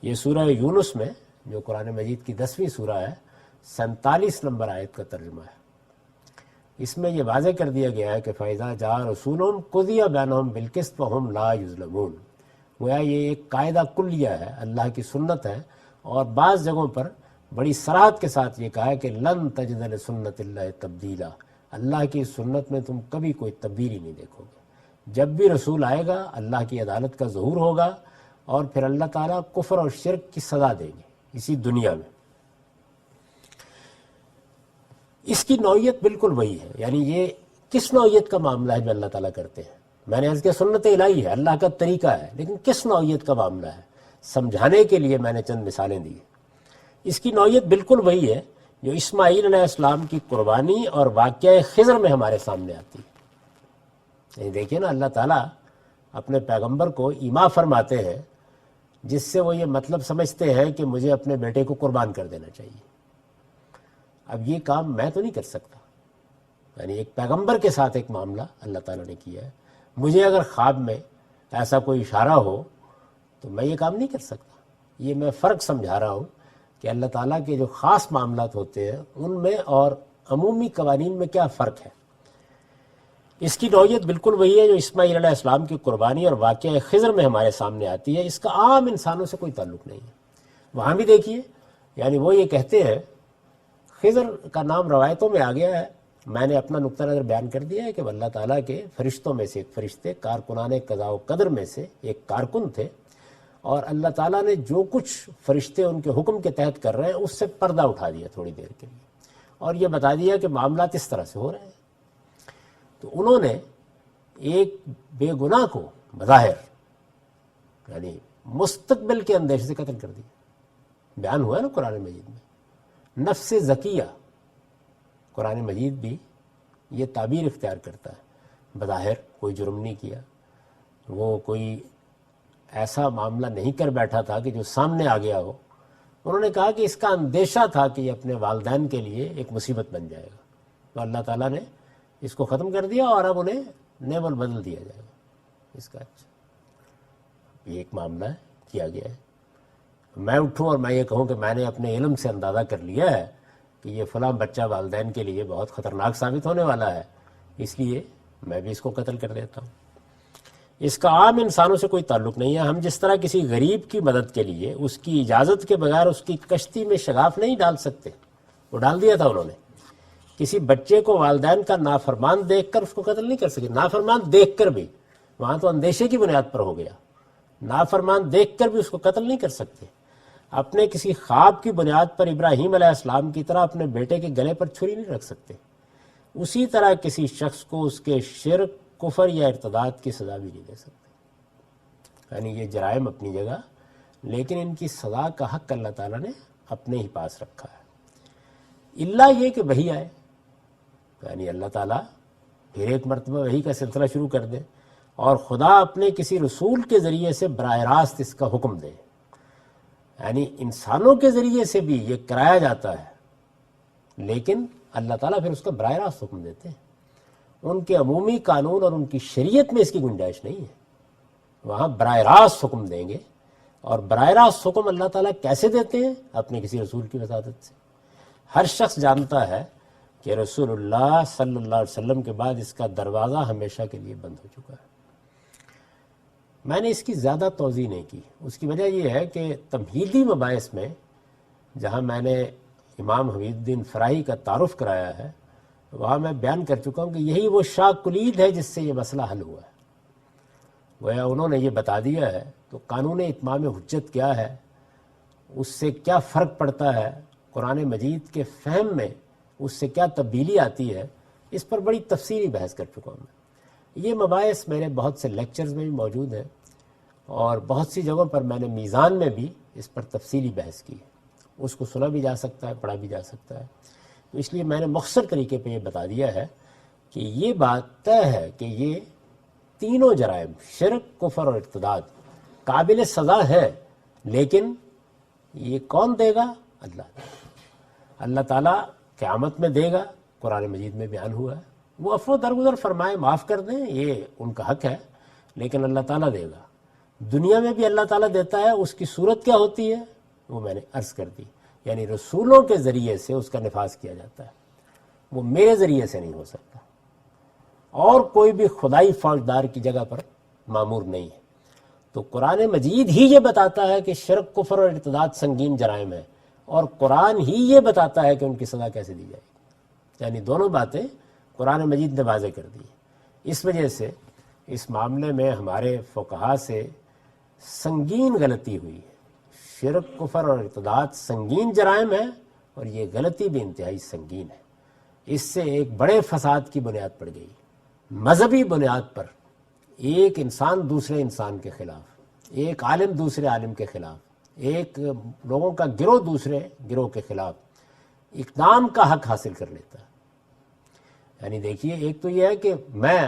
یہ سورہ یونس میں جو قرآن مجید کی 10ویں سورہ ہے، 47 نمبر آیت کا ترجمہ ہے۔ اس میں یہ واضح کر دیا گیا ہے کہ فَإِذَا جَاءَ رَسُولٌ قُضِيَ بَيْنَهُم بِالْقِسْطِ وَهُمْ لَا يُظْلَمُونَ۔ گویا یہ ایک قاعدہ کلیہ ہے، اللہ کی سنت ہے، اور بعض جگہوں پر بڑی صراحت کے ساتھ یہ کہا ہے کہ لن تجد لسنت اللہ تبدیلا، اللہ کی سنت میں تم کبھی کوئی تبدیلی نہیں دیکھو گے۔ جب بھی رسول آئے گا اللہ کی عدالت کا ظہور ہوگا اور پھر اللہ تعالیٰ کفر اور شرک کی سزا دیں گے اسی دنیا میں۔ اس کی نوعیت بالکل وہی ہے، یعنی یہ کس نوعیت کا معاملہ ہے جو اللہ تعالیٰ کرتے ہیں؟ میں نے عرض کیا سنت الہی ہے، اللہ کا طریقہ ہے، لیکن کس نوعیت کا معاملہ ہے سمجھانے کے لیے میں نے چند مثالیں دی۔ اس کی نوعیت بالکل وہی ہے جو اسماعیل علیہ السلام کی قربانی اور واقعہ خضر میں ہمارے سامنے آتی ہے۔ یعنی دیکھیں نا، اللہ تعالیٰ اپنے پیغمبر کو ایما فرماتے ہیں جس سے وہ یہ مطلب سمجھتے ہیں کہ مجھے اپنے بیٹے کو قربان کر دینا چاہیے۔ اب یہ کام میں تو نہیں کر سکتا، یعنی ایک پیغمبر کے ساتھ ایک معاملہ اللہ تعالیٰ نے کیا ہے، مجھے اگر خواب میں ایسا کوئی اشارہ ہو تو میں یہ کام نہیں کر سکتا۔ یہ میں فرق سمجھا رہا ہوں کہ اللہ تعالیٰ کے جو خاص معاملات ہوتے ہیں ان میں اور عمومی قوانین میں کیا فرق ہے۔ اس کی نوعیت بالکل وہی ہے جو اسماعیل علیہ السلام کی قربانی اور واقعہ خضر میں ہمارے سامنے آتی ہے، اس کا عام انسانوں سے کوئی تعلق نہیں ہے۔ وہاں بھی دیکھیے، یعنی وہ یہ کہتے ہیں، خضر کا نام روایتوں میں آ گیا ہے، میں نے اپنا نقطہ نظر بیان کر دیا ہے کہ اللہ تعالیٰ کے فرشتوں میں سے ایک فرشتے، کارکنان قضاء و قدر میں سے ایک کارکن تھے، اور اللہ تعالیٰ نے جو کچھ فرشتے ان کے حکم کے تحت کر رہے ہیں اس سے پردہ اٹھا دیا تھوڑی دیر کے لیے، اور یہ بتا دیا کہ معاملات اس طرح سے ہو رہے ہیں۔ تو انہوں نے ایک بے گناہ کو بظاہر یعنی مستقبل کے اندیشے سے قتل کر دیا۔ بیان ہوا ہے نا قرآن مجید میں، نفس زکیہ، قرآن مجید بھی یہ تعبیر اختیار کرتا ہے۔ بظاہر کوئی جرم نہیں کیا، وہ کوئی ایسا معاملہ نہیں کر بیٹھا تھا کہ جو سامنے آ گیا ہو، انہوں نے کہا کہ اس کا اندیشہ تھا کہ یہ اپنے والدین کے لیے ایک مصیبت بن جائے گا، تو اللہ تعالیٰ نے اس کو ختم کر دیا اور اب انہیں نیول بدل دیا جائے گا اس کا۔ اچھا، یہ ایک معاملہ کیا گیا ہے۔ میں اٹھوں اور میں یہ کہوں کہ میں نے اپنے علم سے اندازہ کر لیا ہے کہ یہ فلاں بچہ والدین کے لیے بہت خطرناک ثابت ہونے والا ہے، اس لیے میں بھی اس کو قتل کر دیتا ہوں۔ اس کا عام انسانوں سے کوئی تعلق نہیں ہے۔ ہم جس طرح کسی غریب کی مدد کے لیے اس کی اجازت کے بغیر اس کی کشتی میں شگاف نہیں ڈال سکتے، وہ ڈال دیا تھا انہوں نے۔ کسی بچے کو والدین کا نافرمان دیکھ کر اس کو قتل نہیں کر سکے، نافرمان دیکھ کر بھی، وہاں تو اندیشے کی بنیاد پر ہو گیا، نافرمان دیکھ کر بھی اس کو قتل نہیں کر سکتے۔ اپنے کسی خواب کی بنیاد پر ابراہیم علیہ السلام کی طرح اپنے بیٹے کے گلے پر چھری نہیں رکھ سکتے، اسی طرح کسی شخص کو اس کے شرک، کفر یا ارتداد کی سزا بھی نہیں دے سکتے۔ یعنی یہ جرائم اپنی جگہ، لیکن ان کی سزا کا حق اللہ تعالیٰ نے اپنے ہی پاس رکھا ہے، اللہ یہ کہ وحی آئے، یعنی اللہ تعالیٰ پھر ایک مرتبہ وحی کا سلسلہ شروع کر دے اور خدا اپنے کسی رسول کے ذریعے سے براہ راست اس کا حکم دے۔ یعنی انسانوں کے ذریعے سے بھی یہ کرایا جاتا ہے، لیکن اللہ تعالیٰ پھر اس کا براہ راست حکم دیتے ہیں۔ ان کے عمومی قانون اور ان کی شریعت میں اس کی گنجائش نہیں ہے، وہاں براہ راست حکم دیں گے۔ اور براہ راست حکم اللہ تعالیٰ کیسے دیتے ہیں؟ اپنے کسی رسول کی وساطت سے۔ ہر شخص جانتا ہے کہ رسول اللہ صلی اللہ علیہ وسلم کے بعد اس کا دروازہ ہمیشہ کے لیے بند ہو چکا ہے۔ میں نے اس کی زیادہ توضیح نہیں کی، اس کی وجہ یہ ہے کہ تمہیدی مباحث میں جہاں میں نے امام حمید الدین فراہی کا تعارف کرایا ہے، وہاں میں بیان کر چکا ہوں کہ یہی وہ شاہ کلید ہے جس سے یہ مسئلہ حل ہوا ہے۔ گویا انہوں نے یہ بتا دیا ہے تو قانون اتمام حجت کیا ہے، اس سے کیا فرق پڑتا ہے، قرآن مجید کے فہم میں اس سے کیا تبدیلی آتی ہے، اس پر بڑی تفصیلی بحث کر چکا ہوں میں۔ یہ مباحث میرے بہت سے لیکچرز میں بھی موجود ہیں اور بہت سی جگہوں پر میں نے میزان میں بھی اس پر تفصیلی بحث کی ہے، اس کو سنا بھی جا سکتا ہے، پڑھا بھی جا سکتا ہے۔ تو اس لیے میں نے مختصر طریقے پہ یہ بتا دیا ہے کہ یہ بات طے ہے کہ یہ تینوں جرائم، شرک، کفر اور ارتداد، قابل سزا ہے، لیکن یہ کون دے گا؟ اللہ تعالیٰ قیامت میں دے گا، قرآن مجید میں بیان ہوا ہے۔ وہ عفو درگزر فرمائے، معاف کر دیں، یہ ان کا حق ہے، لیکن اللہ تعالیٰ دے گا۔ دنیا میں بھی اللہ تعالیٰ دیتا ہے، اس کی صورت کیا ہوتی ہے وہ میں نے عرض کر دی، یعنی رسولوں کے ذریعے سے اس کا نفاذ کیا جاتا ہے، وہ میرے ذریعے سے نہیں ہو سکتا، اور کوئی بھی خدائی فوجدار کی جگہ پر مامور نہیں ہے۔ تو قرآن مجید ہی یہ بتاتا ہے کہ شرک، کفر اور ارتداد سنگین جرائم ہے، اور قرآن ہی یہ بتاتا ہے کہ ان کی سزا کیسے دی جائے گی، یعنی دونوں باتیں قرآن مجید نے واضح کر دی۔ اس وجہ سے اس معاملے میں ہمارے فقہا سے سنگین غلطی ہوئی ہے۔ شرک، کفر اور ارتداد سنگین جرائم ہے، اور یہ غلطی بھی انتہائی سنگین ہے۔ اس سے ایک بڑے فساد کی بنیاد پڑ گئی، مذہبی بنیاد پر، ایک انسان دوسرے انسان کے خلاف، ایک عالم دوسرے عالم کے خلاف، ایک لوگوں کا گروہ دوسرے گروہ کے خلاف اقدام کا حق حاصل کر لیتا ہے۔ یعنی دیکھیے، ایک تو یہ ہے کہ میں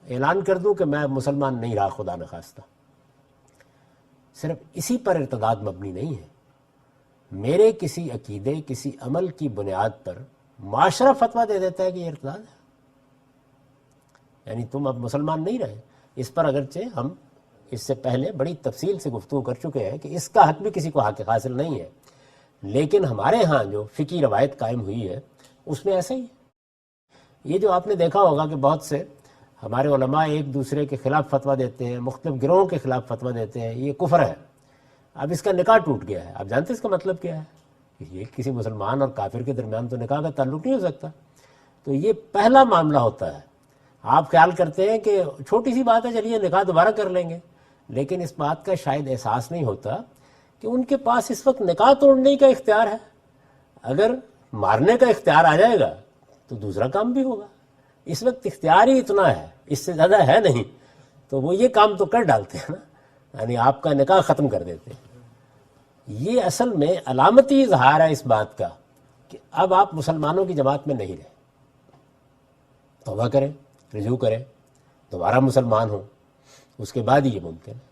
اعلان کر دوں کہ میں مسلمان نہیں رہا خدا نخواستہ، صرف اسی پر ارتداد مبنی نہیں ہے، میرے کسی عقیدے، کسی عمل کی بنیاد پر معاشرہ فتویٰ دے دیتا ہے کہ یہ ارتداد ہے، یعنی تم اب مسلمان نہیں رہے۔ اس پر اگرچہ ہم اس سے پہلے بڑی تفصیل سے گفتگو کر چکے ہیں کہ اس کا حق بھی کسی کو حق حاصل نہیں ہے، لیکن ہمارے ہاں جو فقہی روایت قائم ہوئی ہے اس میں ایسا ہی ہے۔ یہ جو آپ نے دیکھا ہوگا کہ بہت سے ہمارے علماء ایک دوسرے کے خلاف فتویٰ دیتے ہیں، مختلف گروہوں کے خلاف فتویٰ دیتے ہیں، یہ کفر ہے، اب اس کا نکاح ٹوٹ گیا ہے۔ آپ جانتے ہیں اس کا مطلب کیا ہے؟ یہ کسی مسلمان اور کافر کے درمیان تو نکاح کا تعلق نہیں ہو سکتا۔ تو یہ پہلا معاملہ ہوتا ہے۔ آپ خیال کرتے ہیں کہ چھوٹی سی بات ہے، چلیے نکاح دوبارہ کر لیں گے، لیکن اس بات کا شاید احساس نہیں ہوتا کہ ان کے پاس اس وقت نکاح توڑنے کا اختیار ہے، اگر مارنے کا اختیار آ جائے گا تو دوسرا کام بھی ہوگا۔ اس وقت اختیار ہی اتنا ہے، اس سے زیادہ ہے نہیں، تو وہ یہ کام تو کر ڈالتے ہیں نا، یعنی آپ کا نکاح ختم کر دیتے ہیں۔ یہ اصل میں علامتی اظہار ہے اس بات کا کہ اب آپ مسلمانوں کی جماعت میں نہیں رہے، توبہ کریں، رجوع کریں، دوبارہ مسلمان ہوں، اس کے بعد ہی یہ ممکن ہے۔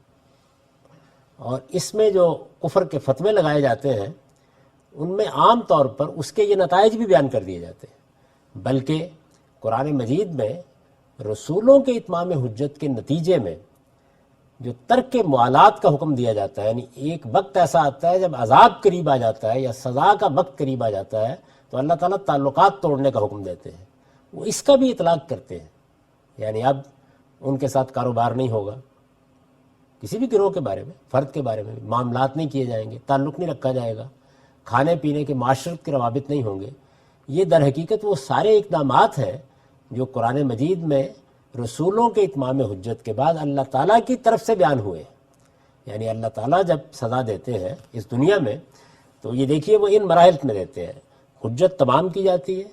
اور اس میں جو کفر کے فتوے لگائے جاتے ہیں ان میں عام طور پر اس کے یہ نتائج بھی بیان کر دیے جاتے ہیں، بلکہ قرآن مجید میں رسولوں کے اتمام حجت کے نتیجے میں جو ترک موالات کا حکم دیا جاتا ہے، یعنی ایک وقت ایسا آتا ہے جب عذاب قریب آ جاتا ہے یا سزا کا وقت قریب آ جاتا ہے تو اللہ تعالیٰ تعلقات توڑنے کا حکم دیتے ہیں، وہ اس کا بھی اطلاق کرتے ہیں، یعنی اب ان کے ساتھ کاروبار نہیں ہوگا، کسی بھی گروہ کے بارے میں، فرد کے بارے میں معاملات نہیں کیے جائیں گے، تعلق نہیں رکھا جائے گا، کھانے پینے کے معاشرت کے روابط نہیں ہوں گے۔ یہ در حقیقت وہ سارے اقدامات ہیں جو قرآن مجید میں رسولوں کے اتمام حجت کے بعد اللہ تعالیٰ کی طرف سے بیان ہوئے، یعنی اللہ تعالیٰ جب سزا دیتے ہیں اس دنیا میں تو یہ دیکھیے وہ ان مراحل میں دیتے ہیں، حجت تمام کی جاتی ہے،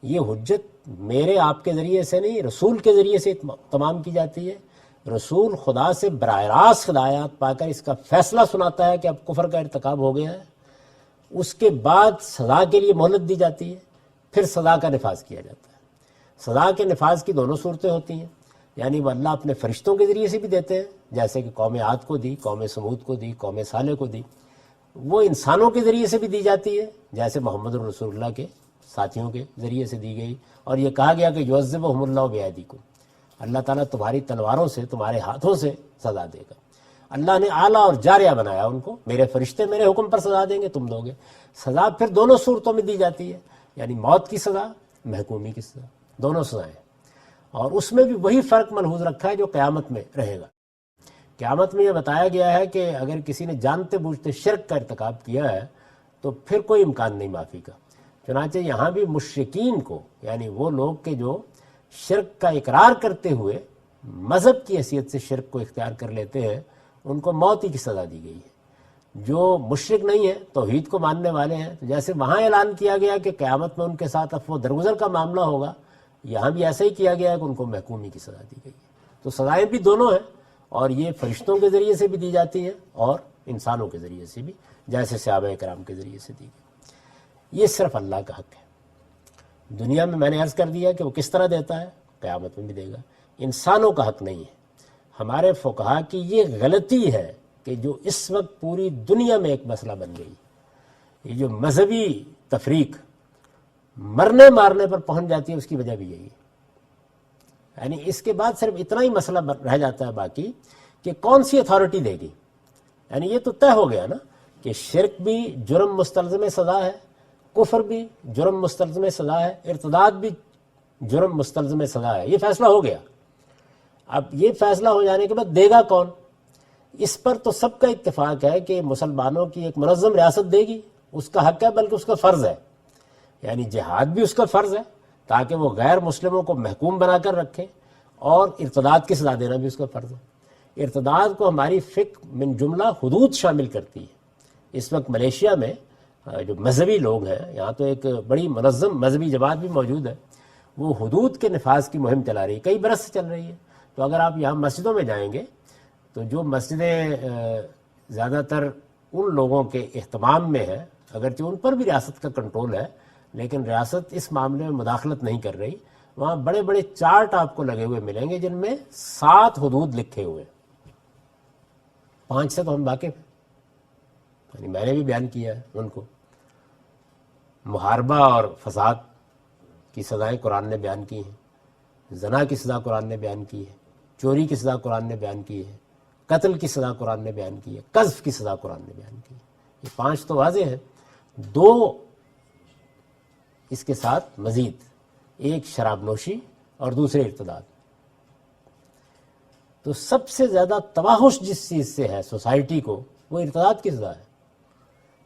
یہ حجت میرے آپ کے ذریعے سے نہیں، رسول کے ذریعے سے تمام کی جاتی ہے، رسول خدا سے براہ راست ہدایات پا کر اس کا فیصلہ سناتا ہے کہ اب کفر کا ارتکاب ہو گیا ہے، اس کے بعد سزا کے لیے مہلت دی جاتی ہے، پھر سزا کا نفاذ کیا جاتا ہے۔ سزا کے نفاذ کی دونوں صورتیں ہوتی ہیں، یعنی وہ اللہ اپنے فرشتوں کے ذریعے سے بھی دیتے ہیں، جیسے کہ قوم عاد کو دی، قوم سمود کو دی، قوم صالح کو دی، وہ انسانوں کے ذریعے سے بھی دی جاتی ہے، جیسے محمد رسول اللہ کے ساتھیوں کے ذریعے سے دی گئی، اور یہ کہا گیا کہ یعذبہم اللہ بایدیکم، اللہ تعالیٰ تمہاری تلواروں سے، تمہارے ہاتھوں سے سزا دے گا۔ اللہ نے اعلیٰ اور جاریہ بنایا ان کو، میرے فرشتے میرے حکم پر سزا دیں گے، تم دو گے۔ سزا پھر دونوں صورتوں میں دی جاتی ہے، یعنی موت کی سزا، محکومی کی سزا، دونوں سزائیں، اور اس میں بھی وہی فرق ملحوظ رکھا ہے جو قیامت میں رہے گا۔ قیامت میں یہ بتایا گیا ہے کہ اگر کسی نے جانتے بوجھتے شرک کا ارتکاب کیا ہے تو پھر کوئی امکان نہیں معافی کا۔ چنانچہ یہاں بھی مشرکین کو، یعنی وہ لوگ کہ جو شرک کا اقرار کرتے ہوئے مذہب کی حیثیت سے شرک کو اختیار کر لیتے ہیں، ان کو موت ہی کی سزا دی گئی ہے۔ جو مشرک نہیں ہے، توحید کو ماننے والے ہیں، تو جیسے وہاں اعلان کیا گیا کہ قیامت میں ان کے ساتھ عفو درگزر کا معاملہ ہوگا، یہاں بھی ایسا ہی کیا گیا ہے کہ ان کو محکومی کی سزا دی گئی ہے۔ تو سزائیں بھی دونوں ہیں، اور یہ فرشتوں کے ذریعے سے بھی دی جاتی ہیں اور انسانوں کے ذریعے سے بھی، جیسے صحابہ کرام کے ذریعے سے دی گئی۔ یہ صرف اللہ کا حق ہے۔ دنیا میں نے عرض کر دیا کہ وہ کس طرح دیتا ہے، قیامت میں بھی دے گا۔ انسانوں کا حق نہیں ہے۔ ہمارے فقہا کی یہ غلطی ہے کہ جو اس وقت پوری دنیا میں ایک مسئلہ بن گئی، یہ جو مذہبی تفریق مرنے مارنے پر پہنچ جاتی ہے، اس کی وجہ بھی یہی ہے۔ یعنی اس کے بعد صرف اتنا ہی مسئلہ رہ جاتا ہے باقی کہ کون سی اتھارٹی دے گی۔ یعنی یہ تو طے ہو گیا نا کہ شرک بھی جرم مستلزم سزا ہے، کفر بھی جرم مستلزم سزا ہے، ارتداد بھی جرم مستلزم سزا ہے، یہ فیصلہ ہو گیا۔ اب یہ فیصلہ ہو جانے کے بعد دے گا کون؟ اس پر تو سب کا اتفاق ہے کہ مسلمانوں کی ایک منظم ریاست دے گی، اس کا حق ہے، بلکہ اس کا فرض ہے۔ یعنی جہاد بھی اس کا فرض ہے تاکہ وہ غیر مسلموں کو محکوم بنا کر رکھے، اور ارتداد کی سزا دینا بھی اس کا فرض ہے۔ ارتداد کو ہماری فقہ من جملہ حدود شامل کرتی ہے۔ اس وقت ملیشیا میں جو مذہبی لوگ ہیں، یہاں تو ایک بڑی منظم مذہبی جماعت بھی موجود ہے، وہ حدود کے نفاذ کی مہم چلا رہی ہے، کئی برس سے چل رہی ہے۔ تو اگر آپ یہاں مسجدوں میں جائیں گے تو جو مسجدیں زیادہ تر ان لوگوں کے اہتمام میں ہیں، اگرچہ ان پر بھی ریاست کا کنٹرول ہے، لیکن ریاست اس معاملے میں مداخلت نہیں کر رہی، وہاں بڑے بڑے چارٹ آپ کو لگے ہوئے ملیں گے جن میں 7 حدود لکھے ہوئے، 5 سے تو ہم واقف ہیں، یعنی میں نے بھی بیان کیا ہے ان کو۔ محاربہ اور فساد کی سزائیں قرآن نے بیان کی ہیں، زنا کی سزا قرآن نے بیان کی ہے، چوری کی سزا قرآن نے بیان کی ہے، قتل کی سزا قرآن نے بیان کی ہے، قذف کی سزا قرآن نے بیان کی ہے۔ یہ 5 تو واضح ہیں، 2 اس کے ساتھ مزید، ایک شراب نوشی اور دوسرے ارتداد۔ تو سب سے زیادہ تباہش جس چیز سے ہے سوسائٹی کو، وہ ارتداد کی سزا ہے،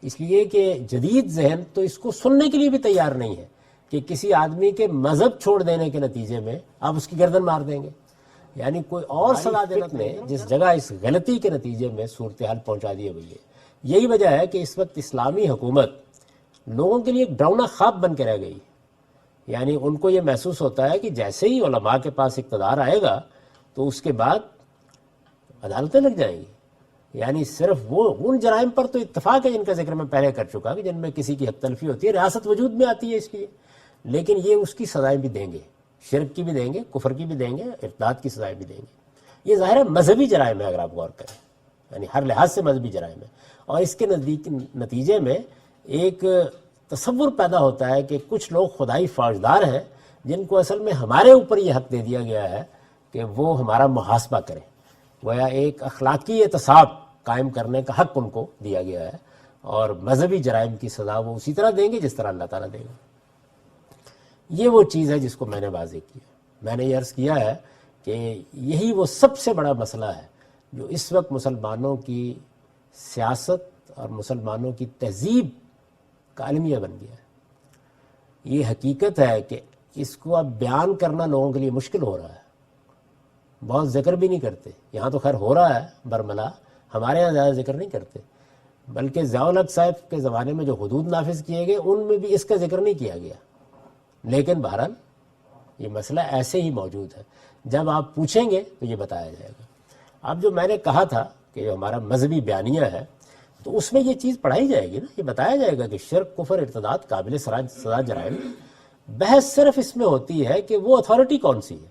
اس لیے کہ جدید ذہن تو اس کو سننے کے لیے بھی تیار نہیں ہے کہ کسی آدمی کے مذہب چھوڑ دینے کے نتیجے میں آپ اس کی گردن مار دیں گے، یعنی کوئی اور سزا دینا نے جس جگہ اس غلطی کے نتیجے میں صورتحال پہنچا دی ہوئی ہے۔ یہی وجہ ہے کہ اس وقت اسلامی حکومت لوگوں کے لیے ایک ڈراؤنا خواب بن کے رہ گئی، یعنی ان کو یہ محسوس ہوتا ہے کہ جیسے ہی علماء کے پاس اقتدار آئے گا تو اس کے بعد عدالتیں لگ جائیں گی، یعنی صرف وہ ان جرائم پر تو اتفاق ہے جن کا ذکر میں پہلے کر چکا کہ جن میں کسی کی حق تلفی ہوتی ہے، ریاست وجود میں آتی ہے اس لیے، لیکن یہ اس کی سزائیں بھی دیں گے، شرک کی بھی دیں گے، کفر کی بھی دیں گے، ارتداد کی سزائیں بھی دیں گے۔ یہ ظاہر ہے مذہبی جرائم ہے اگر آپ غور کریں، یعنی ہر لحاظ سے مذہبی جرائم ہے، اور اس کے نتیجے میں ایک تصور پیدا ہوتا ہے کہ کچھ لوگ خدائی فوجدار ہیں جن کو اصل میں ہمارے اوپر یہ حق دے دیا گیا ہے کہ وہ ہمارا محاسبہ کریں، گویا ایک اخلاقی احتساب قائم کرنے کا حق ان کو دیا گیا ہے، اور مذہبی جرائم کی سزا وہ اسی طرح دیں گے جس طرح اللہ تعالیٰ دے گا۔ یہ وہ چیز ہے جس کو میں نے واضح کیا۔ میں نے یہ عرض کیا ہے کہ یہی وہ سب سے بڑا مسئلہ ہے جو اس وقت مسلمانوں کی سیاست اور مسلمانوں کی تہذیب کا المیہ بن گیا ہے۔ یہ حقیقت ہے کہ اس کو اب بیان کرنا لوگوں کے لیے مشکل ہو رہا ہے، بہت ذکر بھی نہیں کرتے۔ یہاں تو خیر ہو رہا ہے برملا، ہمارے یہاں زیادہ ذکر نہیں کرتے، بلکہ ضیاء الحق صاحب کے زمانے میں جو حدود نافذ کیے گئے ان میں بھی اس کا ذکر نہیں کیا گیا، لیکن بہرحال یہ مسئلہ ایسے ہی موجود ہے۔ جب آپ پوچھیں گے تو یہ بتایا جائے گا۔ اب جو میں نے کہا تھا کہ جو ہمارا مذہبی بیانیہ ہے تو اس میں یہ چیز پڑھائی جائے گی نا، یہ بتایا جائے گا کہ شرک، کفر، ارتداد قابل سزا جرائم۔ بحث صرف اس میں ہوتی ہے کہ وہ اتھارٹی کون سی ہے۔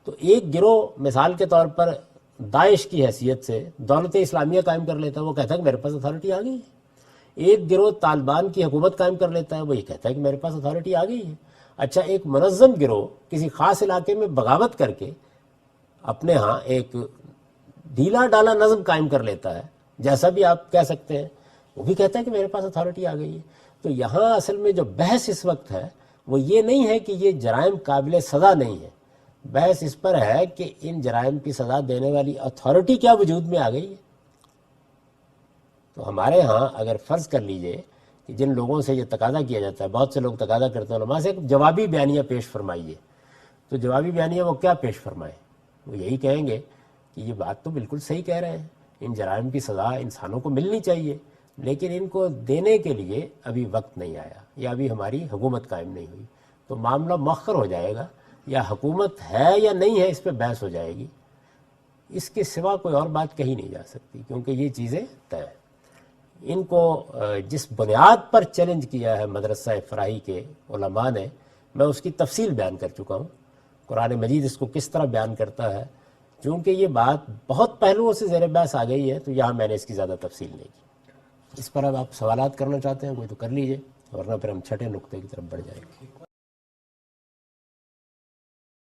تو ایک گروہ مثال کے طور پر داعش کی حیثیت سے دولت اسلامیہ قائم کر لیتا ہے، وہ کہتا ہے کہ میرے پاس اتھارٹی آ گئی ہے۔ ایک گروہ طالبان کی حکومت قائم کر لیتا ہے، وہ یہ کہتا ہے کہ میرے پاس اتھارٹی آ گئی ہے۔ اچھا، ایک منظم گروہ کسی خاص علاقے میں بغاوت کر کے اپنے ہاں ایک ڈھیلا ڈالا نظم قائم کر لیتا ہے، جیسا بھی آپ کہہ سکتے ہیں، وہ بھی کہتا ہے کہ میرے پاس اتھارٹی آ گئی ہے۔ تو یہاں اصل میں جو بحث اس وقت ہے وہ یہ نہیں ہے کہ یہ جرائم قابل سزا نہیں ہے، بحث اس پر ہے کہ ان جرائم کی سزا دینے والی اتھارٹی کیا وجود میں آ گئی ہے۔ تو ہمارے ہاں اگر فرض کر لیجئے کہ جن لوگوں سے یہ تقاضا کیا جاتا ہے، بہت سے لوگ تقاضا کرتے ہیں علماء سے کہ جوابی بیانیہ پیش فرمائیے، تو جوابی بیانیہ وہ کیا پیش فرمائیں؟ وہ یہی کہیں گے کہ یہ بات تو بالکل صحیح کہہ رہے ہیں، ان جرائم کی سزا انسانوں کو ملنی چاہیے، لیکن ان کو دینے کے لیے ابھی وقت نہیں آیا یا ابھی ہماری حکومت قائم نہیں ہوئی۔ تو معاملہ مؤخر ہو جائے گا، یا حکومت ہے یا نہیں ہے اس پہ بحث ہو جائے گی، اس کے سوا کوئی اور بات کہی نہیں جا سکتی، کیونکہ یہ چیزیں طے ہیں۔ ان کو جس بنیاد پر چیلنج کیا ہے مدرسہ فراہی کے علماء نے، میں اس کی تفصیل بیان کر چکا ہوں۔ قرآن مجید اس کو کس طرح بیان کرتا ہے، چونکہ یہ بات بہت پہلوؤں سے زیر بحث آ گئی ہے تو یہاں میں نے اس کی زیادہ تفصیل نہیں کی۔ اس پر اب آپ سوالات کرنا چاہتے ہیں کوئی تو کر لیجئے، ورنہ پھر ہم چھٹے نقطے کی طرف بڑھ جائیں گے۔